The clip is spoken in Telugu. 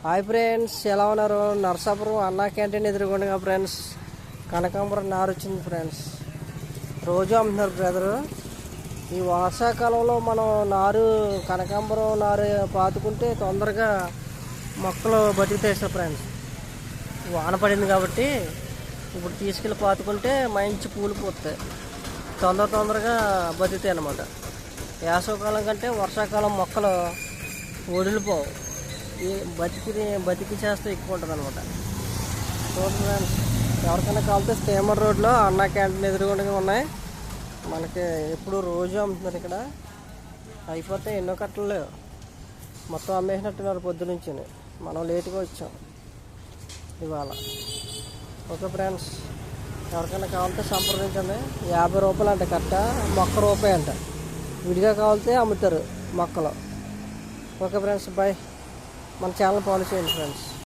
హాయ్ ఫ్రెండ్స్, ఎలా ఉన్నారు? నర్సాపురం అన్నా క్యాంటీన్ ఎదురుకుండా ఫ్రెండ్స్ కనకాంబరం నారు వచ్చింది ఫ్రెండ్స్. రోజు అమ్ముతున్నారు బ్రదరు. ఈ వర్షాకాలంలో మనం కనకాంబరం నారు పాతుకుంటే తొందరగా మొక్కలు బతుకుతాయి సార్ ఫ్రెండ్స్. వాన పడింది కాబట్టి ఇప్పుడు తీసుకెళ్ళి పాతుకుంటే మంచి పూలు పోతాయి, తొందరగా బతుకుతాయి అన్నమాట. వేసవకాలం కంటే వర్షాకాలం మొక్కలు వదిలిపోవు, బతికి చేస్తే ఎక్కువ ఉంటుంది అనమాట. చూడండి ఫ్రెండ్స్, ఎవరికైనా కావాలితే స్టీమర్ రోడ్లో అన్నా క్యాంటీన్ ఎదురుగుండగా ఉన్నాయి. మనకి ఎప్పుడు రోజు అమ్ముతున్నారు. ఇక్కడ అయిపోతే ఎన్నో కట్టలు లేవు, మొత్తం అమ్మేసినట్టున్నారు పొద్దునుంచి. మనం లేటుగా వచ్చాం ఇవాళ. ఓకే ఫ్రెండ్స్, ఎవరికైనా కావాలంటే సంప్రదించండి. 50 రూపాయలు అంట కట్ట, మొక్క రూపాయి అంట. విడిగా కావాలితే అమ్ముతారు మొక్కలు. Okay friends, bye. మన ఛానల్ ఫాలో చేయండి ఫ్రెండ్స్.